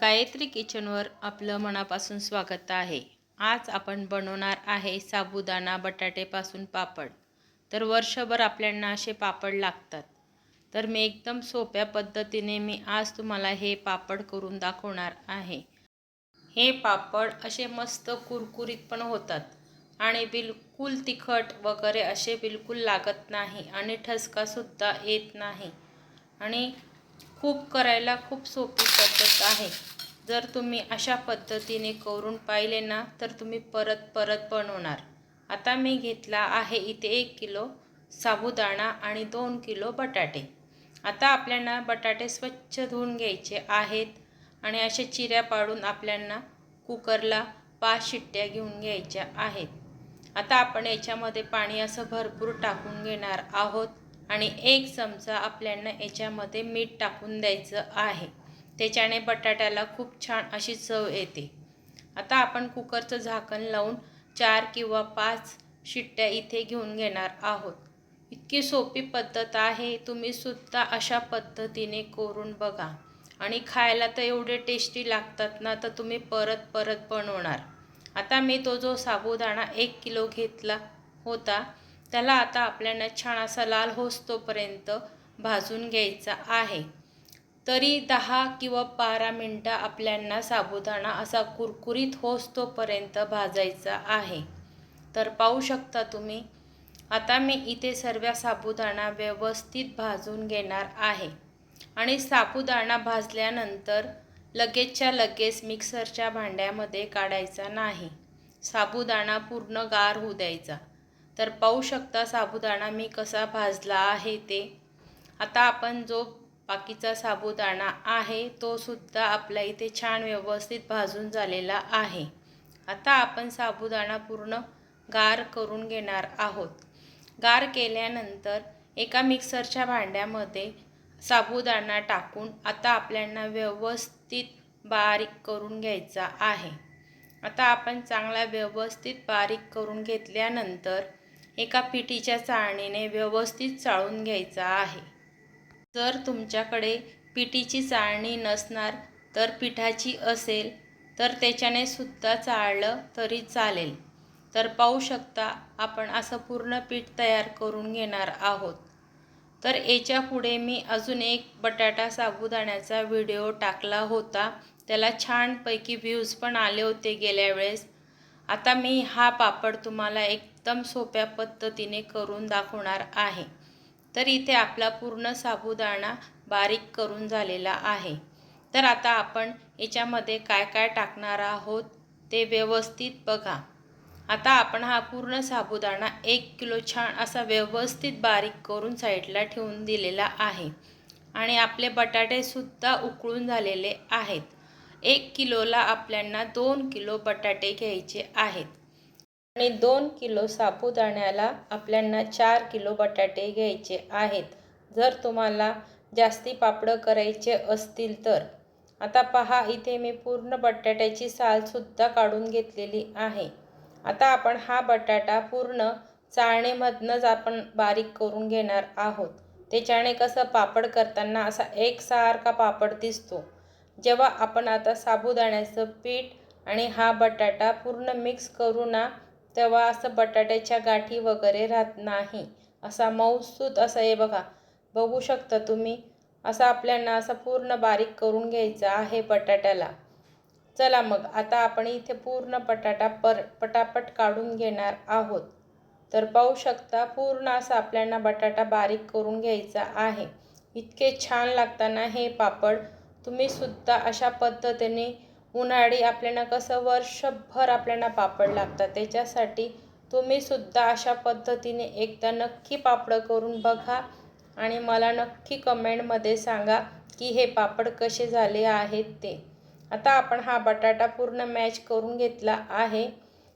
गायत्री किचनवर आपलं मनापासून स्वागत आहे। आज आपण बनवणार आहे साबुदाणा बटाटेपासून पापड। तर वर्षभर आपल्याला असे पापड लागतात। तर मी एकदम सोप्या पद्धतीने आज तुम्हाला हे पापड करून दाखवणार आहे। हे पापड असे मस्त कुरकुरीत पण होतात आणि बिलकुल तिखट वगैरे असे बिलकुल लागत नाही आणि ठसका सुद्धा येत नाही आणि खूप करायला खूप सोपी पद्धत आहे। जर तुम्ही अशा पद्धतीने करून पाहिले ना तर तुम्ही परत परत बनवणार। आता मी घेतला आहे इथे 1 किलो साबुदाणा आणि 2 किलो बटाटे। आता आपल्याला बटाटे स्वच्छ धुवून घ्यायचे आहेत आणि अशा चिऱ्या पाडून आपल्याला कुकरला 5 शिट्ट्या घेऊन घ्यायच्या आहेत। आता आपण याच्यामध्ये पाणी असं भरपूर टाकून घेणार आहोत आणि 1 चमचा आपल्याला याच्यामध्ये मीठ टाकून द्यायचं आहे। त्याच्याने बटाट्याला खूप छान अशी चव येते। आता आपण कुकरचं झाकण लावून 4 किंवा 5 शिट्ट्या इथे घेऊन घेणार आहोत। इतकी सोपी पद्धत आहे, तुम्ही सुद्धा अशा पद्धतीने करून बघा आणि खायला तर एवढे टेस्टी लागतात ना, तर तुम्ही परत परत बनवणार। आता मी तो जो साबुदाणा 1 किलो घेतला होता त्याला आता आपल्याला छान असा लाल होईस्तोपर्यंत भाजून घ्यायचा आहे। तरी 10 किंवा 12 मिनटं आपल्याला साबुदाणा असा कुरकुरीत होईस्तोपर्यंत भाजायचा आहे। तर पाहू शकता तुम्ही। आता मी इथे सर्व साबुदाणा व्यवस्थित भाजून घेणार आहे आणि साबुदाणा भाजल्यानंतर लगेचच्या लगेच मिक्सरच्या भांड्यामध्ये काढायचा नाही, साबुदाणा पूर्ण गार होऊ द्यायचा। तर पाहू शकता साबुदाणा मी कसा भाजला आहे ते। आता आपण जो बाकीचा साबुदाणा आहे तो सुद्धा आपल्या इथे छान व्यवस्थित भाजून झालेला आहे। आता आपण साबुदाणा पूर्ण गार करून घेणार आहोत। गार केल्यानंतर एका मिक्सरच्या भांड्यामध्ये साबुदाणा टाकून आता आपल्याला व्यवस्थित बारीक करून घ्यायचा आहे। आता आपण चांगला व्यवस्थित बारीक करून घेतल्यानंतर एका पिठीच्या चाळणीने व्यवस्थित चाळून घ्यायचा आहे। जर तुमच्याकडे पिठीची चाळणी नसणार तर पिठाची असेल तर त्याच्याने सुद्धा चाळलं तरी चालेल। तर पाहू शकता आपण असं पूर्ण पीठ तयार करून घेणार आहोत। तर याच्या पुढे मी अजून एक बटाटा साबुदाण्याचा व्हिडिओ टाकला होता, त्याला छानपैकी व्ह्यूज पण आले होते गेल्या वेळेस। आता मी हा पापड तुम्हाला एकदम सोप्या पद्धतीने करून दाखवणार आहे। तर इथे आपला पूर्ण साबुदाणा बारीक करून झालेला आहे। तर आता आपण याच्यामध्ये काय काय टाकणार आहोत ते व्यवस्थित बघा। आता आपण हा पूर्ण साबुदाणा 1 किलो छान असा व्यवस्थित बारीक करून साईडला ठेवून दिलेला आहे आणि आपले बटाटे सुद्धा उकळून झालेले आहेत। 1 किलोला आपल्याला 2 किलो बटाटे घ्यायचे आहेत आणि 2 किलो साबुदाण्याला आपल्याला 4 किलो बटाटे घ्यायचे आहेत, जर तुम्हाला जास्ती पापड करायचे असतील तर। आता पहा इथे मी पूर्ण बटाट्याची साल सुद्धा काढून घेतलेली आहे। आता आपण हा बटाटा पूर्ण चाळणीमधनंच आपण बारीक करून घेणार आहोत। त्याच्याने कसं पापड करताना असा एकसारखा पापड दिसतो। जेव्हा आपण आता साबुदाण्याचं पीठ आणि हा बटाटा पूर्ण मिक्स करू ना, तेव्हा असं बटाट्याच्या गाठी वगैरे राहत नाही, असा मऊसूत असा हे बघा, बघू शकता तुम्ही। असा आपल्याला असा पूर्ण बारीक करून घ्यायचा आहे बटाट्याला। चला मग आता आपण इथे पूर्ण बटाटा पटापट काढून घेणार आहोत। तर पाहू शकता पूर्ण असा आपल्याला बटाटा बारीक करून घ्यायचा आहे। इतके छान लागताना हे पापड, तुम्ही सुद्धा अशा पद्धतीने उन्हाळी आपल्याला कसं वर्षभर आपल्याला पापड लागतात, त्याच्यासाठी तुम्ही सुद्धा अशा पद्धतीने एकदा नक्की पापड करून बघा आणि मला नक्की कमेंटमध्ये सांगा की हे पापड कसे झाले आहेत ते। आता आपण हा बटाटा पूर्ण मॅश करून घेतला आहे।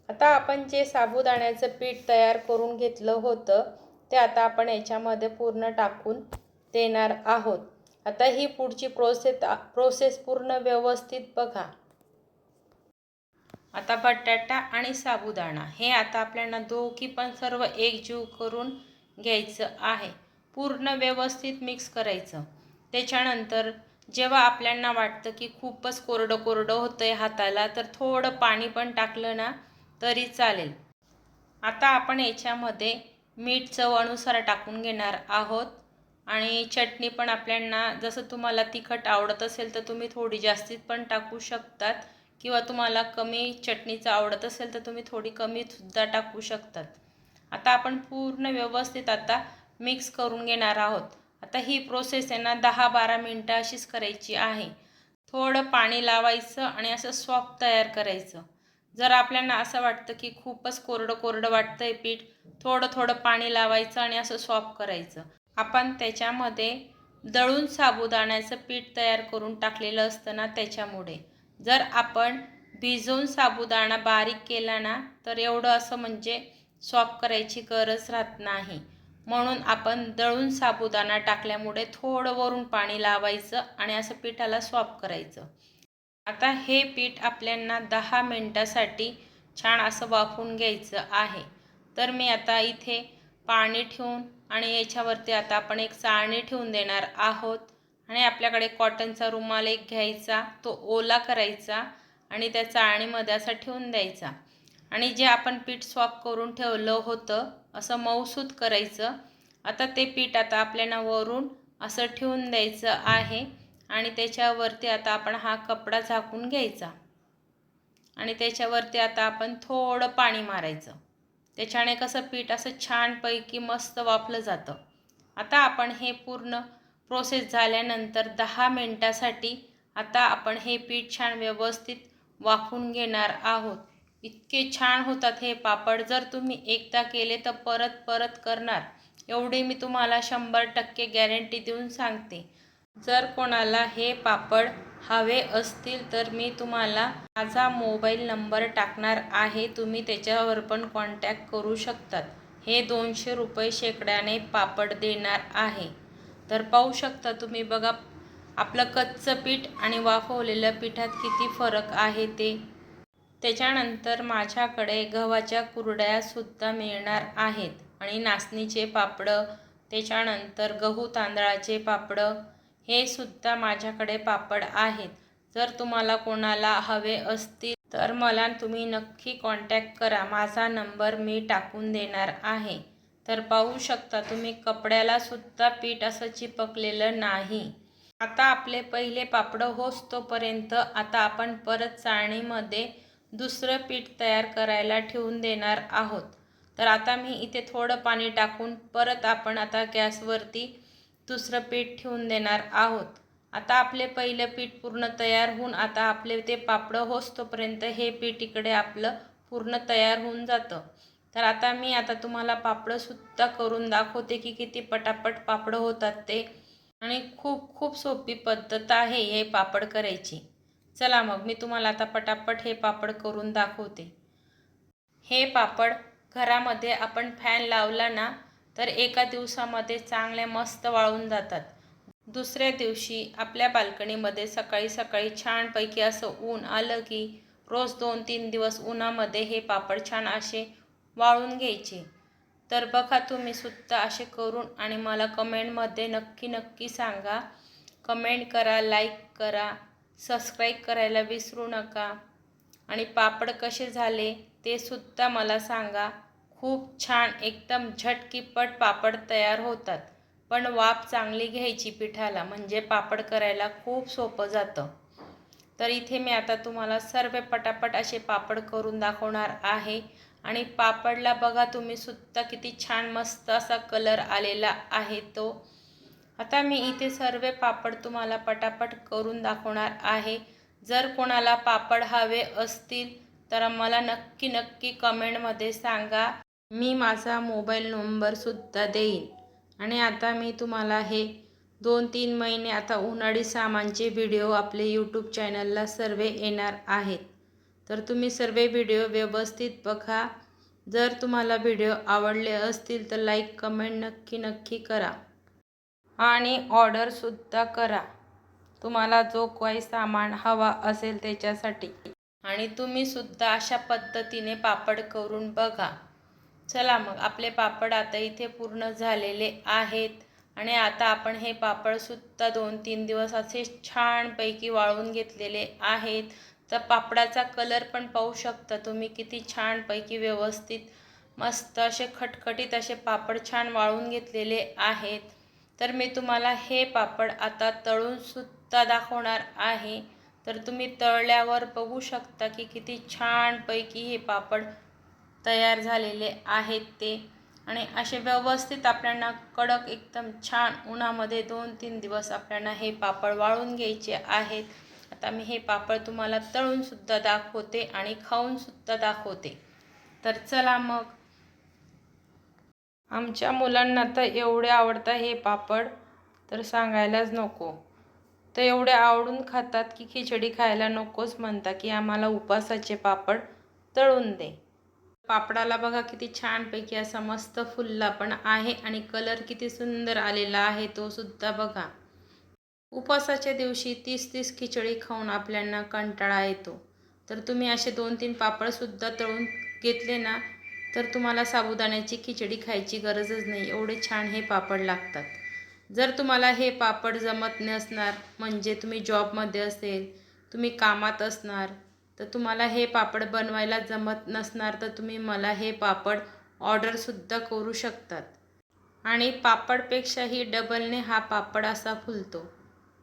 आता आपण जे साबुदाण्याचं पीठ तयार करून घेतलं होतं ते आता आपण याच्यामध्ये पूर्ण टाकून देणार आहोत। आता ही पुढची प्रोसेस पूर्ण व्यवस्थित बघा। आता बटाटा आणि साबुदाणा हे आता आपल्याला दोघी पण सर्व एकजीव करून घ्यायचं आहे। पूर्ण व्यवस्थित मिक्स करायचं। त्याच्यानंतर जेव्हा आपल्याला वाटतं की खूपच कोरडं कोरडं होतंय हाताला, तर थोडं पाणी पण टाकलं ना तरी चालेल. आता आपण याच्यामध्ये मीठ चव टाकून घेणार आहोत आणि चटणी पण आपल्याला जसं तुम्हाला तिखट आवडत असेल तर तुम्ही थोडी जास्तीत पण टाकू शकतात किंवा तुम्हाला कमी चटणीचं आवडत असेल तर तुम्ही थोडी कमीसुद्धा टाकू शकतात. आता आपण पूर्ण व्यवस्थित आता मिक्स करून घेणार आहोत. आता ही प्रोसेस आहे ना 10-12 मिनटं अशीच करायची आहे. थोडं पाणी लावायचं आणि असं सॉफ्ट तयार करायचं. जर आपल्याला असं वाटतं की खूपच कोरडं कोरडं वाटतंय पीठ, थोडं थोडं पाणी लावायचं आणि असं सॉफ्ट करायचं. आपण त्याच्यामध्ये दळून साबुदाण्याचं पीठ तयार करून टाकलेलं असतं ना त्याच्यामुळे. जर आपण भिजवून साबुदाणा बारीक केला ना तर एवढं असं म्हणजे सॉफ्ट करायची गरज राहत नाही. म्हणून आपण दळून साबुदाणा टाकल्यामुळे थोडं वरून पाणी लावायचं आणि असं पिठाला सॉफ्ट करायचं. आता हे पीठ आपल्याला 10 मिनटासाठी छान असं वाफवून घ्यायचं आहे. तर मी आता इथे पाणी ठेवून आणि याच्यावरती आता आपण एक चाळणी ठेवून देणार आहोत आणि आपल्याकडे कॉटनचा रुमाल एक घ्यायचा, तो ओला करायचा आणि त्या चाळणीमध्ये असा ठेवून द्यायचा आणि जे आपण पीठ सॉफ्ट करून ठेवलं होतं असं मऊसूत करायचं. आता ते पीठ आता आपल्याला वरून असं ठेवून द्यायचं आहे आणि त्याच्यावरती आता आपण हा कपडा झाकून घ्यायचा आणि त्याच्यावरती आता आपण थोडं पाणी मारायचं. त्याच्याने कसं पीठ असं छानपैकी मस्त वाफलं जातं. आता आपण हे पूर्ण प्रोसेस झाल्यानंतर 10 मिनटासाठी आता आपण हे पीठ छान व्यवस्थित वाफवून घेणार आहोत. इतके छान होतात हे पापड. जर तुम्ही एकदा केले तर परत परत करणार एवढी मी तुम्हाला 100% गॅरंटी देऊन सांगते. जर कोणाला हे पापड हवे असतील तर मी तुम्हाला माझा मोबाईल नंबर टाकणार आहे, तुम्ही त्याच्यावर पण कॉन्टॅक्ट करू शकतात. हे 200 रुपये शेकड्याने पापड देणार आहे. तर पाहू शकता तुम्ही, बघा आपलं कच्चं पीठ आणि वाफवलेल्या पिठात किती फरक आहे ते. त्याच्यानंतर माझ्याकडे गव्हाच्या कुरड्यासुद्धा मिळणार आहेत आणि नाचणीचे पापडं, त्याच्यानंतर गहू तांदळाचे पापडं, हे सुद्धा माझ्याकडे पापड आहेत. जर तुम्हाला कोणाला हवे असतील तर मला तुम्ही नक्की कॉन्टॅक्ट करा. माझा नंबर मी टाकून देणार आहे. तर पाहू शकता तुम्ही, कपड्याला सुद्धा पीठ असं चिपकलेलं नाही. आता आपले पहिले पापडं होस्तोपर्यंत आता आपण परत चाळणीमध्ये दुसरं पीठ तयार करायला ठेवून देणार आहोत. तर आता मी इथे थोडं पाणी टाकून परत आपण आता गॅसवरती दुसरं पीठ ठेवून देणार आहोत. आता आपले पहिलं पीठ पूर्ण तयार होऊन आता आपले ते पापडं होस्तोपर्यंत हे पीठ इकडे आपलं पूर्ण तयार होऊन जातं. तर आता मी तुम्हाला पापडंसुद्धा करून दाखवते की किती पटापट पापडं होतात ते. आणि खूप खूप सोपी पद्धत आहे हे पापड करायची. चला मग मी तुम्हाला आता पटापट हे पापड करून दाखवते. हे पापड घरामध्ये आपण फॅन लावला ना तर एका दिवसामध्ये चांगले मस्त वाळून जातात. दुसऱ्या दिवशी आपल्या बाल्कनीमध्ये सकाळी सकाळी छानपैकी असं ऊन आलं की रोज 2-3 दिवस उन्हामध्ये हे पापड छान असे वाळून घ्यायचे. तर बघा तुम्ही सुद्धा असे करून आणि मला कमेंटमध्ये नक्की नक्की सांगा. कमेंट करा, लाईक करा, सबस्क्राईब करायला विसरू नका आणि पापड कसे झाले ते सुद्धा मला सांगा. खूप छान एकदम झटकीपट पापड तयार होतात. पण वाफ चांगली घ्यायची पिठाला, म्हणजे पापड करायला खूप सोपं जातं. तर इथे मी आता तुम्हाला सर्व पटापट असे पापड करून दाखवणार आहे आणि पापडला बघा तुम्ही सुद्धा किती छान मस्त असा कलर आलेला आहे तो. आता मी इथे सर्व पापड तुम्हाला पटापट करून दाखवणार आहे. जर कोणाला पापड हवे असतील तर मला नक्की नक्की कमेंटमध्ये सांगा. मी माझा मोबाईल नंबरसुद्धा देईन. आणि आता मी तुम्हाला हे 2-3 महिने आता उन्हाळी सामानचे व्हिडिओ आपले यूट्यूब चॅनलला सर्व येणार आहेत. तर तुम्ही सर्व व्हिडिओ व्यवस्थित बघा. जर तुम्हाला व्हिडिओ आवडले असतील तर लाईक कमेंट नक्की नक्की करा आणि ऑर्डरसुद्धा करा तुम्हाला जो काही सामान हवा असेल त्याच्यासाठी. आणि तुम्ही सुद्धा अशा पद्धतीने पापड करून बघा. चला मग आपले पापड आता इथे पूर्ण झालेले आहेत आणि आता आपण हे पापडसुद्धा 2-3 दिवस असे छानपैकी वाळवून घेतलेले आहेत. तर पापडाचा कलर पण पाहू शकता तुम्ही किती छानपैकी व्यवस्थित मस्त असे खटखटीत असे पापड छान वाळवून घेतलेले आहेत. तर मी तुम्हाला हे पापड आता तळूनसुद्धा दाखवणार आहे. तर तुम्ही तळल्यावर बघू शकता की किती छानपैकी हे पापड तयार झालेले आहेत ते. आणि असे व्यवस्थित आपल्याला कडक एकदम छान उन्हामध्ये 2-3 दिवस आपल्याला हे पापड वाळून घ्यायचे आहेत. आता मी हे पापड तुम्हाला तळूनसुद्धा दाखवते आणि खाऊनसुद्धा दाखवते. तर चला मग. आमच्या मुलांना तर एवढे आवडतात हे पापड तर सांगायलाच नको. तर एवढे आवडून खातात की खिचडी खायला नकोच म्हणता की आम्हाला उपासाचे पापड तळून दे. पापडाला बघा किती छानपैकी असा मस्त फुलला पण आहे आणि कलर किती सुंदर आलेला आहे तो सुद्धा बघा. उपवासाच्या दिवशी 30-30 खिचडी खाऊन आपल्याला कंटाळा येतो. तर तुम्ही असे 2-3 पापडसुद्धा तळून घेतले ना तर तुम्हाला साबुदाण्याची खिचडी खायची गरजच नाही, एवढे छान हे पापड लागतात. जर तुम्हाला हे पापड जमत नसणार म्हणजे तुम्ही जॉबमध्ये असेल, तुम्ही कामात असणार, तर तुम्हाला हे पापड बनवायला जमत नसणार तर तुम्ही मला हे पापड ऑर्डरसुद्धा करू शकतात. आणि पापडपेक्षाही डबलने हा पापड असा फुलतो.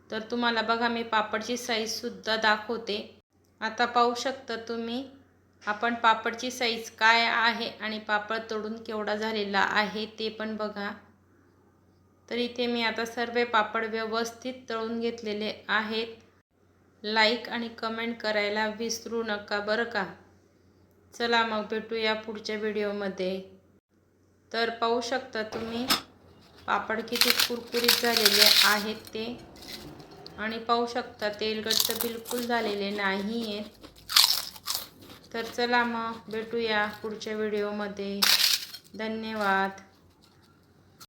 तर तुम्हाला बघा मी पापडची साईजसुद्धा दाखवते. आता पाहू शकता तुम्ही आपण पापडची साईज काय आहे आणि पापड तळून केवढा झालेला आहे ते पण बघा. तर इथे मी आता सर्व पापड व्यवस्थित तळून घेतलेले आहेत. लाईक आणि कमेंट करायला विसरू नका बरं का. चला मग भेटूया पुढच्या व्हिडिओमध्ये. तर पाहू शकता तुम्ही पापड किती कुरकुरीत झालेले आहेत ते. आणि पाहू शकता तेलकट बिलकुल झालेले नाही आहेत. तर चला मग भेटूया पुढच्या व्हिडिओमध्ये. धन्यवाद.